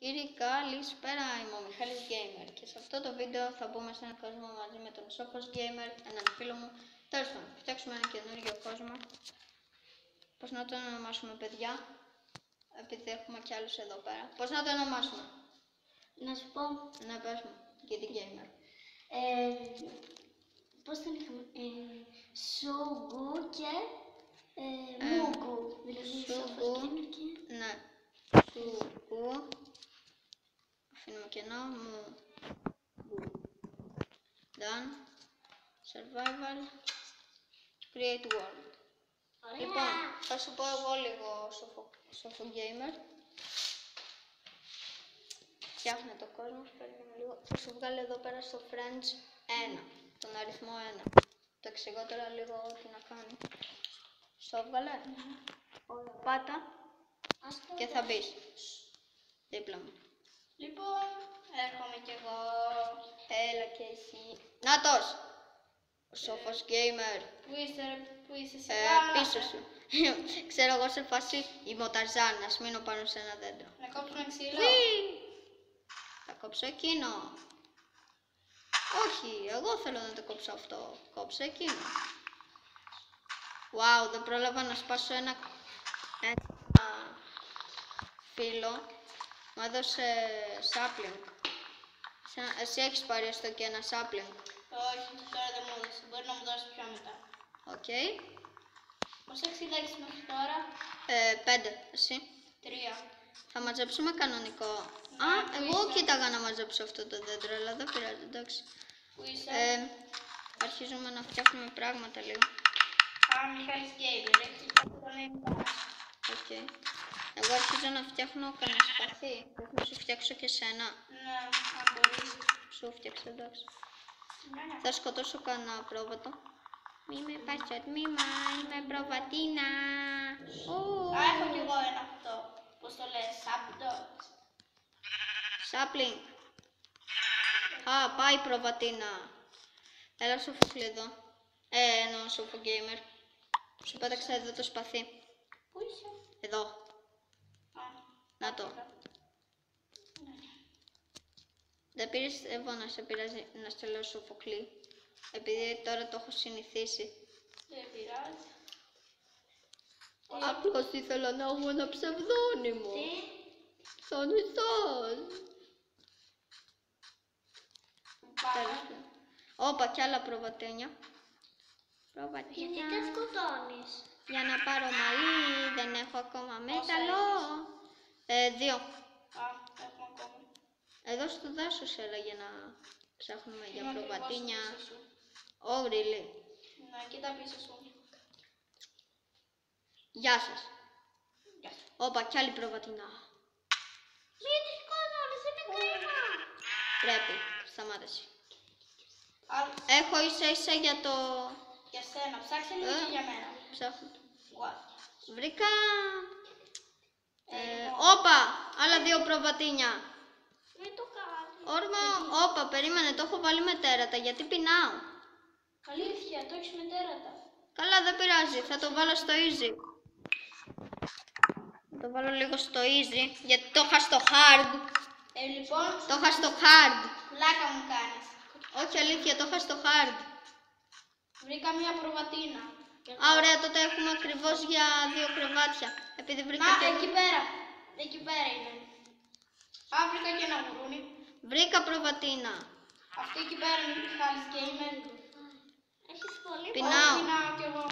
Κύριε, καλησπέρα, είμαι ο Μιχάλης Gamer και σε αυτό το βίντεο θα μπούμε σε έναν κόσμο μαζί με τον Σόφος Gamer, έναν φίλο μου. Τέλος πάντων, θα φτιάξουμε ένα καινούργιο κόσμο. Πώς να το ονομάσουμε, παιδιά, επειδή έχουμε κι άλλους εδώ πέρα. Πώς να το ονομάσουμε? Να σου πω. Να πες μου, κύριε Gamer. Πώς τον είχαμε? Σούγκου και Μούγκου. Δηλαδή Σόφος Gamer και... Ναι. Σούγκου. Αφήνουμε κενό. Done. Survival. Create world. Ωραία. Λοιπόν, θα σου πω εγώ λίγο Σόφο Gamer. Φτιάχνε το κόσμο, περίμενε λίγο. Θα σου βγάλω εδώ πέρα στο Friends 1, τον αριθμό 1. Το εξηγώ τώρα λίγο τι να κάνει. Στο έβγαλε. Πάτα και θα μπεις δίπλα μου. Λοιπόν, έρχομαι κι εγώ. Έλα και εσύ. Νάτος! Ο Σόφος Gamer. Πού είσαι εσύ? Πίσω σου. Ξέρω εγώ σε φάση είμαι ο Ταρζάν, ας μείνω πάνω σε ένα δέντρο. Να κόψουμε ξύλο. Θα κόψω εκείνο. Όχι, εγώ θέλω να το κόψω αυτό. Κόψω εκείνο. Wow, δεν πρόλαβα να σπάσω ένα φύλλο. Μου έδωσε sapling. Εσύ έχεις πάρει έστω και ένα sapling? Όχι, τώρα δεν μου έδωσε. Μπορεί να μου δώσει πιο μετά. Οκ. Πόσα ξύλα έχεις μέχρι τώρα? 5. Εσύ? 3. Θα μαζέψουμε κανονικό. Εγώ κοίταγα να μαζέψω αυτό το δέντρο, αλλά δεν πειράζει, εντάξει. Πού είσαι? Αρχίζουμε να φτιάχνουμε πράγματα λίγο. Μιχάλης Gamer, έχεις κάτι το νέο. Οκ. Εγώ αρχίζω να φτιάχνω κανένα σπαθί. Θες να σου φτιάξω και σένα? Ναι, αν μπορείς. Σου φτιάξω, εντάξει. Ναι. Θα σκοτώσω κανένα πρόβατο. Μη με πας στο τμήμα, είμαι προβατίνα. Έχω κι εγώ ένα αυτό. Πώς το λες, Sapdot. Sapling. Πάει προβατίνα. Έλα Σόφο εδώ. Εννοώ Σόφο Gamer. Σου πέταξα εδώ το σπαθί. Πού είσαι? Εδώ. Να το. Δεν πήρες εγώ να σε πειράζει να σε λέω Σοφοκλή. Επειδή τώρα το έχω συνηθίσει. Δεν πειράζει. Απλώς ήθελα να έχω ένα ψευδόνυμο. Τι? Σαν εσάς. Πάμε. Όπα, κι άλλα προβατένια. Γιατί τα σκοτώνεις? Για να πάρω μαλλί, δεν έχω ακόμα μέταλλο. 2. Έχουμε ακόμα. Εδώ στο δάσος έλεγε να ψάχνουμε για Είναι προβατίνια. ακριβώς πίσω σου. Oh, really? Ναι, κοίτα πίσω σου. Γεια σας. Γεια σου. Όπα, κι άλλη προβατινά. Μην τη σκοτώνεις, είναι κρίμα. Πρέπει, σταμάτησε. Άλλο. Έχω ίσα για το... Για σένα, ψάξε λίγο και για μένα. Ψάχνω. What? Βρήκα... Λοιπόν. Όπα, άλλα 2 προβατίνια. Μην το κάνεις. Όργο, όπα, περίμενε, το έχω βάλει με τέρατα, γιατί πεινάω. Αλήθεια, το έχεις με τέρατα. Καλά, δεν πειράζει, θα το βάλω στο easy. Θα το βάλω λίγο στο easy, γιατί το είχα στο hard. Λοιπόν, Το είχα στο hard. πλάκα μου κάνεις. Όχι αλήθεια, το είχα στο hard. Βρήκα μια προβατίνα. Ωραία, τότε έχουμε ακριβώς για 2 κρεβάτια. Επειδή βρήκα Να, και... εκεί πέρα. Εκεί πέρα είναι. Βρήκα και ένα γουρούνι. Βρήκα προβατίνα. Αυτή εκεί πέρα είναι η Μιχάλης Gamer. Έχεις πολύ Πεινάω. Πεινάω κι εγώ.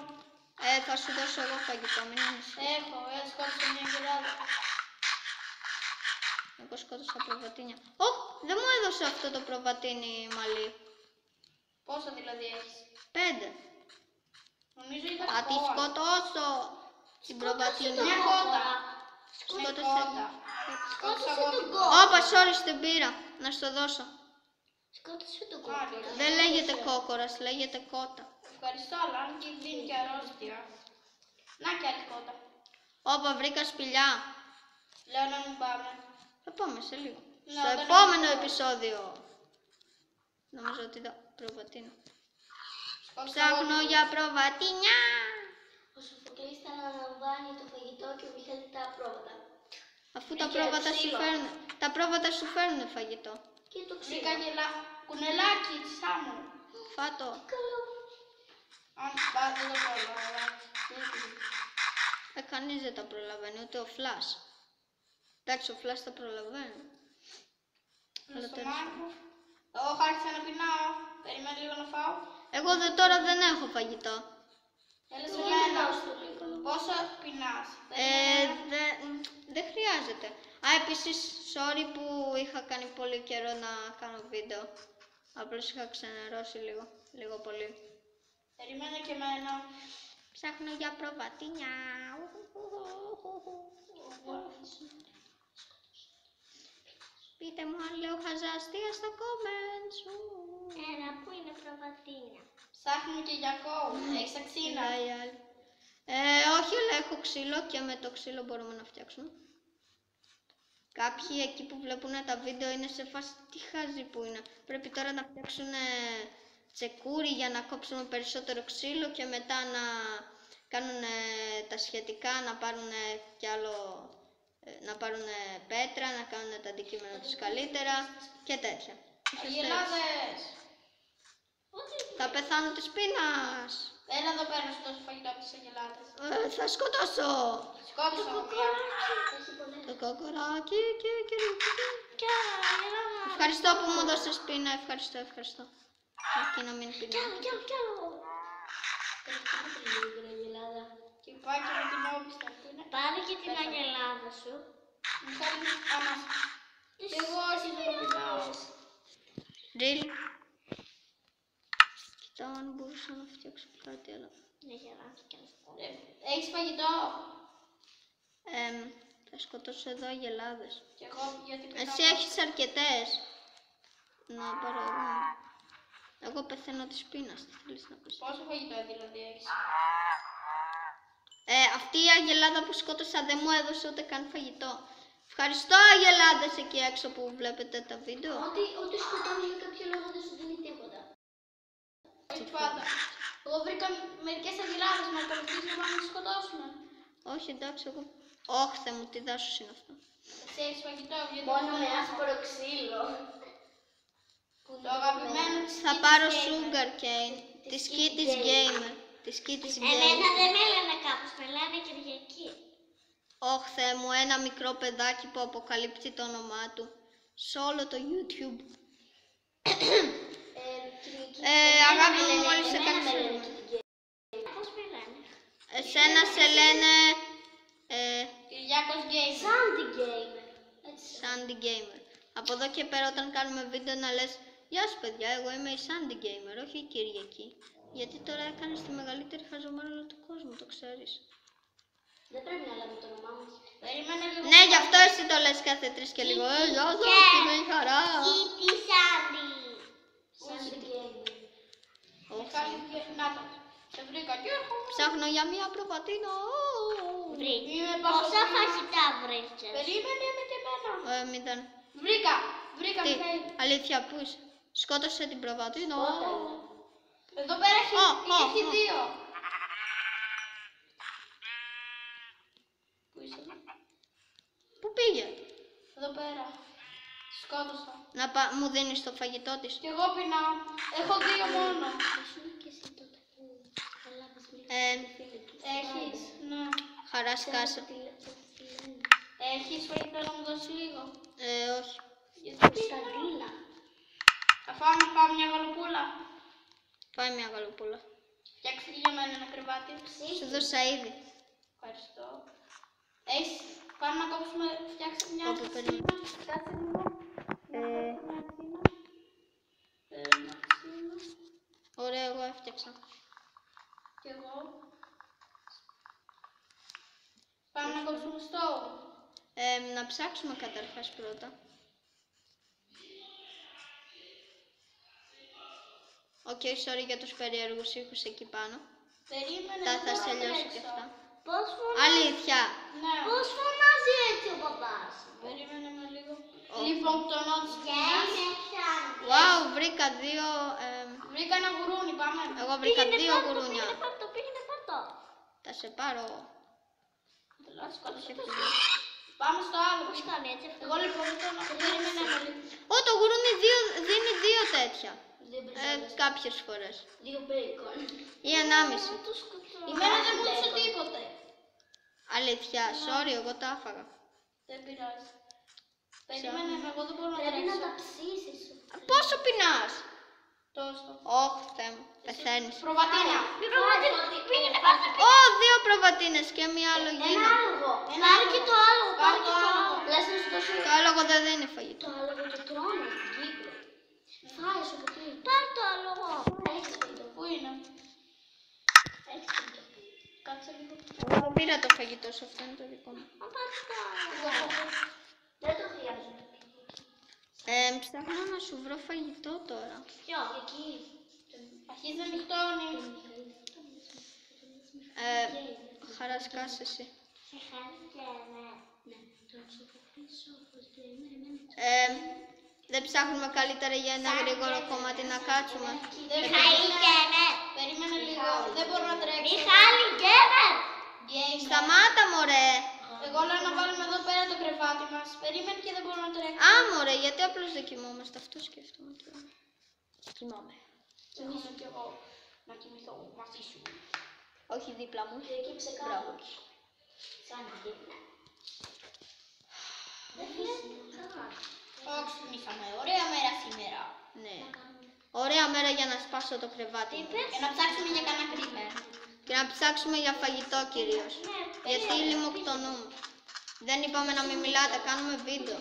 Θα σου δώσω εγώ φαγητό, μην ανησυχείς. Έχω, σκότωσα μια γυράδα. Εγώ σκότωσα προβατίνια. Δεν μου έδωσε αυτό το προβατίνι μαλλί. Πόσα δηλαδή έχεις? 5. Νομίζω ήταν Θα τη σκοτώσω. Την προβατίνια. Μια κότα. Σκότωσε. Σκότωσα εγώ την Όπα, sorry, στην πήρα. Να σου το δώσω. Σκότωσε τον κόκορα. Δεν λέγεται κόκορας, λέγεται κότα. Ευχαριστώ, αλλά αν και δίνει και αρρώστια. Να κι άλλη κότα. Όπα, βρήκα σπηλιά. Λέω να μην πάμε. Θα πάμε σε λίγο. Ναι, Στο δεν επόμενο έχω. επεισόδιο. Νομίζω ότι είδα προβατίνο. Σκότωσα Ψάχνω εγώ για προβατίνια. Ο Σοφοκλής θα αναλαμβάνει το φαγητό και ο Μιχάλης τα πρόβατα. Αφού τα πρόβατα σου φέρνουν. Τα πρόβατα σου φέρνουν φαγητό. Και το βρήκα κουνελάκι της άμμου. Φάτο. Αν πάτε το πρόλαβα. Κανείς δεν τα προλαβαίνει, ούτε ο Φλάς. Εντάξει, ο Φλάς τα προλαβαίνει. Αλλά Στο μάρκο. Εγώ χάρισα να πεινάω. Περιμένω λίγο να φάω. Εγώ τώρα δεν έχω φαγητό. Έλα σε μένα. Πόσο πεινάς? Δεν χρειάζεται. Επίσης, sorry που είχα κάνει πολύ καιρό να κάνω βίντεο. Απλώς είχα ξενερώσει λίγο πολύ. Περιμένω και εμένα. Ψάχνω για προβατίνια. Πείτε μου αν λέω χαζαστία στο comments. Πού είναι προβατίνια? Ψάχνουμε και για κόου. Έχεις αξίνα? Όχι, αλλά έχω ξύλο και με το ξύλο μπορούμε να φτιάξουμε. Κάποιοι εκεί που βλέπουν τα βίντεο είναι σε φάση τι χάζι που είναι. Πρέπει τώρα να φτιάξουν τσεκούρι για να κόψουμε περισσότερο ξύλο και μετά να κάνουν τα σχετικά, να πάρουν κι άλλο, να πάρουν πέτρα, να κάνουν τα αντικείμενα τους καλύτερα και τέτοια. Αγελάδες! Θα πεθάνω της πείνας. Έλα εδώ πέρα σου δώσω φαγητό από τις αγελάδες. Θα σκοτώσω. Σκότωσα μία. Το κοκοράκι και ευχαριστώ που μου δώσες πείνα, ευχαριστώ. Εκεί να μην πεινάω. Και πάει και με την όπιστα που είναι. Πάρε και την αγελάδα σου. Μου φέρνει άμας. Και εγώ όχι δεν πεινάω. Ριλ. Κοιτάω αν μπορούσα να φτιάξω κάτι άλλο. Έχεις φαγητό? Θα σκοτώσω εδώ αγελάδες. Και εγώ γιατί πεινάω. Εσύ έχεις αρκετές. Να πάρω εγώ. Εγώ πεθαίνω της πείνας, τι θέλεις να πεις. Πόσο φαγητό δηλαδή έχεις? Αυτή η αγελάδα που σκότωσα δεν μου έδωσε ούτε καν φαγητό. Ευχαριστώ αγελάδες εκεί έξω που βλέπετε τα βίντεο. Ό,τι σκοτώνεις για κάποιο λόγο δεν σου δίνει τίποτα. Όχι πάντα. Εγώ βρήκα μερικές αγελάδες να ακολουθήσεις να πάμε να τις σκοτώσουμε. Όχι εντάξει εγώ. Όχι Θεέ μου, τι δάσος είναι αυτό. Εσύ έχεις φαγητό γιατί Μόνο με άσπρο ξύλο. Το αγαπημένο της Θα πάρω sugar cane, της Kitty's Gamer. Εμένα δεν με λένε κάπως, με λένε Κυριακή. Όχι Θεέ μου, ένα μικρό παιδάκι που αποκαλύπτει το όνομά του σε όλο το YouTube. Αγάπη μου, μόλις σε κάνεις Πώς με λένε? εσένα σε λένε Κυριάκος Gamer. Sandy Gamer. Sandy Gamer. Από εδώ και πέρα όταν κάνουμε βίντεο να λες γεια σου παιδιά, εγώ είμαι η Sandy Gamer, όχι η Κυριακή. Γιατί τώρα έκανες τη μεγαλύτερη χαζομάρα του κόσμου, το ξέρεις. Δεν πρέπει να λέμε το όνομά μας. Περίμενε λίγο. Ναι, γι' αυτό εσύ το λες κάθε 3 και λίγο. Γεια σας, είμαι η χαρά. Kitty Sandy. Sandy Gamer. Να το. Σε βρήκα και έρχομαι. Ψάχνω για μία προβατίνα. Είμαι Πόσα φαγητά βρήκες? Περίμενε με και εμένα. Μηδέν. Βρήκα Τι, Μιχαήλ. αλήθεια, πού είσαι? Σκότωσε την προβατίνα. Εδώ πέρα έχει δύο. Πού είσαι? Πού πήγε? Εδώ πέρα. Σκότωσα. Μου δίνεις το φαγητό της. Κι εγώ πεινάω. Έχω δύο μόνο. Και εσύ τότε που έλαβες μια φίλη του. Έχεις. Ναι. Χαρά σκάσε. Έχεις φαγητό να μου δώσει λίγο? Όχι. Γιατί Σαντίλα. θα φάμε μια γαλοπούλα. Πάει μια γαλοπούλα. Φτιάξτε και για μένα ένα κρεβάτι. Σου δώσα ήδη. Ευχαριστώ. Έχεις, πάμε να κόψουμε, φτιάξτε μια Όπου αξίνα. περίμενε. Κάτσε λίγο. Ωραία, εγώ έφτιαξα. Κι εγώ. Πάμε να κόψουμε στόβ. Να ψάξουμε καταρχάς πρώτα. Οκ, sorry για τους περίεργους ήχους εκεί πάνω. Περίμενε. Θα σε λιώσω και αυτά. Πώς φωνάζει? Αλήθεια. Ναι. Πώς φωνάζει έτσι ο παπάς? Περίμενε με λίγο. Λοιπόν, το νότς Gamer Sandy. Wow, βρήκα δύο. Βρήκα ένα γουρούνι, πάμε. Εγώ βρήκα δύο γουρούνια. Πήγαινε πάρ' το. Θα σε πάρω. Τελώς, σκότωσα το. Πάμε στο άλλο. Πώς κάνει έτσι αυτό? Εγώ λοιπόν περίμενα πολύ. Ω, το γουρούνι δίνει 2 τέτοια. Δύο μπριζόλες. Κάποιες φορές. Δύο μπέικον. Ή 1,5. Το σκοτώ. Εμένα δεν μου έδωσε τίποτε. Αλήθεια, sorry, εγώ τα άφαγα. Δεν πειράζει. Περίμενε, εγώ δεν μπορώ να Πρέπει να τρέξω. τα ψήσεις. Πόσο πεινάς? Τόσο. Όχι, Θεέ μου, πεθαίνεις. Προβατίνα. Ω, 2 προβατίνες και μία Ένα αλογίνα. άλογο. Ένα Πάρε άλογο. και το άλογο. Πάρε Πάρε και το το άλογο. άλογο. Λες να σου δώσω Το άλογο δεν δίνει φαγητό. το άλογο το τρώνε στην Κύπρο. Φάει σου το κλείνει. Πάρε το άλογο. Έχεις φαγητό. Πού είναι? Έχεις φαγητό. Κάτσε λίγο. Εγώ δεν πήρα το φαγητό σου, αυτό είναι το δικό μου. Μα πάρε το άλογο. Δεν το χρειάζομαι. Ψάχνω να σου βρω φαγητό τώρα. Ποιο? Εκεί. Αρχίζει να νυχτώνει. Χαρασκάς εσύ. Σε χαρίζομαι. Ναι, το ψοφοπίσω όπως και Δεν ψάχνουμε καλύτερα για ένα γρήγορο κομμάτι να κάτσουμε. Περίμενε λίγο. Δεν μπορώ να τρέξω. Μιχάλη Γκέμερ! Game. Σταμάτα, μωρέ. Εγώ λέω να βάλουμε εδώ πέρα το κρεβάτι μας. Περίμενε και δεν μπορώ να τρέξω. Α, μωρέ, γιατί απλώς δεν κοιμόμαστε. Αυτό σκέφτομαι τώρα. Κοιμάμαι. Θυμίζω κι εγώ να κοιμηθώ μαζί σου. Όχι δίπλα μου. Και εκεί ξεκάθαρα. Μπράβο. Σαν δίπλα. Δεν βλέπω. Όχι, ξυπνήσαμε. Ωραία μέρα σήμερα. Ναι. Ωραία μέρα για να σπάσω το κρεβάτι μου. Και να ψάξουμε για κανένα creeper. Και να ψάξουμε για φαγητό κυρίως. Γιατί λιμοκτονούμε. Δεν είπαμε να μην μιλάτε, κάνουμε βίντεο.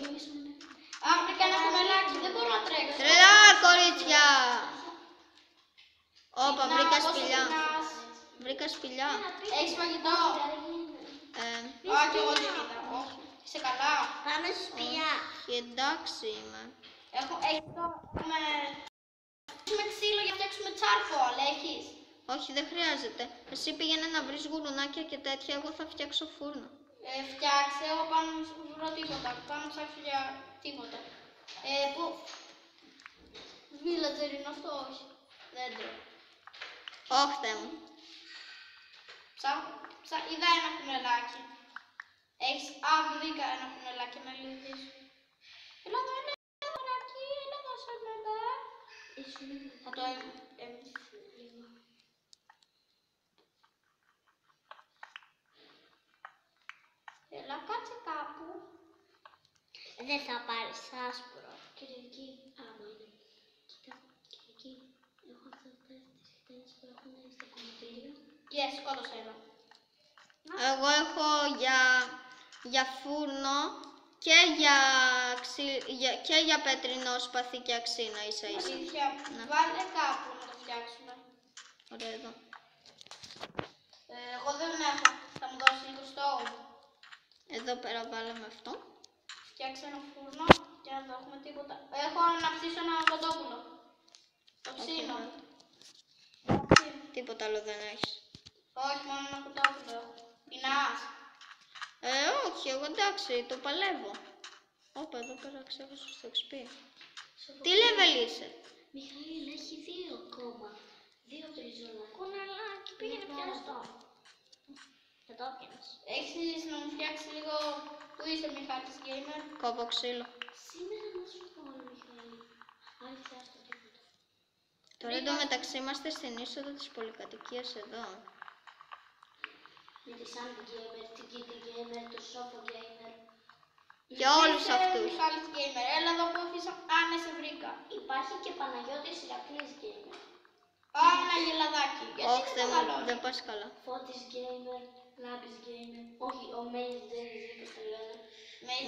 Α, βρήκα ένα κουνελάκι. Δεν μπορώ να τρέξω. Τρελά, κορίτσια! Όπα, Να, βρήκα πώς σπηλιά. ξυπνάς? Βρήκα σπηλιά. Έχεις φαγητό? Α, κι εγώ δεν είδα. Όχι. Είσαι καλά? Πάμε σπηλιά. Εντάξει είμαι. Έχεις το... με ξύλο για να φτιάξουμε τσάρκολ. Έχεις? Όχι, δεν χρειάζεται. Εσύ πήγαινε να βρεις γουρουνάκια και τέτοια, εγώ θα φτιάξω φούρνο. Φτιάξε, εγώ πάνω να σου βρω τίποτα. Πάνω να ψάξω για τίποτα. Πού... Villager είναι αυτό, όχι. Δέντρο. Όχι, Θεέ μου. Είδα ένα κουνελάκι. Έχεις... Α, βρήκα ένα κουνελάκι να λύθεις. Έλα εδώ, έλα εδώ, μωράκι, έλα εδώ, σαν μένα. Θα το λίγο. Έλα, κάτσε κάπου. Δεν θα πάρεις άσπρο. Κυριακή. Άμα είναι. Κοίτα. Κυριακή. Έχω αυτές τις χτένες που έχουν στο κομμωτήριο. Yes, σκότωσα εδώ. Εγώ έχω για φούρνο και για πέτρινο σπαθί και αξίνα ίσα ίσα. Αλήθεια, Ναι. βάλε κάπου να το φτιάξουμε. Ωραία εδώ. Εγώ δεν έχω. Θα μου δώσει λίγο stone. Εδώ πέρα βάλαμε αυτό. Φτιάξε ένα φούρνο και να το έχουμε τίποτα. Έχω να ψήσω ένα κοντόπουλο. Το ψήνω. Τίποτα άλλο δεν έχεις. Όχι, μόνο ένα κοντόπουλο έχω. Πεινάς. Όχι, εγώ εντάξει, το παλεύω. Όπα, εδώ πέρα ξέχασα στο XP. Τι level είσαι? Μιχαήλ, έχει 2 ακόμα. 2 μπριζόλα. Κουνελάκι, πήγαινε πιάνω το. Θα το πιάνεις. Έχεις να μου φτιάξει λίγο... Πού είσαι, Μιχάλης Gamer? Κόβω ξύλο. Σήμερα να σου πω, Μιχαήλ. Αν πιάσω το τίποτα. Τώρα εντωμεταξύ είμαστε στην είσοδο της πολυκατοικίας εδώ. Με τη Sandy Gamer, την Kitty Gamer, το Sofo Gamer. Για όλους αυτούς. Μιχάλης Gamer, έλα εδώ που αφήσα. Α, ναι, σε βρήκα. Υπάρχει και Παναγιώτης Ηρακλής Gamer. Α, ένα γελαδάκι. Γιατί Όχι, δεν Θεέ το μου, δεν πας καλά. Φώτης Gamer, Λάμπης Gamer. Όχι, ο Maze Days, όπως το λένε.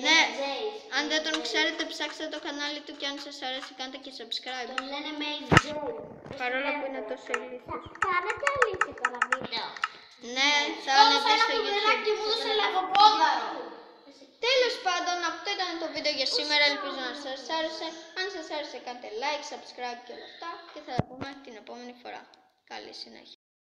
Ναι, Days. αν δεν τον ξέρετε ψάξτε το κανάλι του και αν σας αρέσει κάντε και subscribe. Τον λένε Maze Days. Παρόλο που είναι τόσο ηλίθιος. Κάνετε αλήθεια καλά βίντεο. Ναι, θα Σκότωσα ανεβεί ένα στο κουμπεράκι και YouTube. μου έδωσε λαγοπόδαρο. Τέλος πάντων, αυτό ήταν το βίντεο για σήμερα. Ελπίζω να σας άρεσε. Αν σας άρεσε κάντε like, subscribe και όλα αυτά. Και θα τα πούμε την επόμενη φορά. Καλή συνέχεια.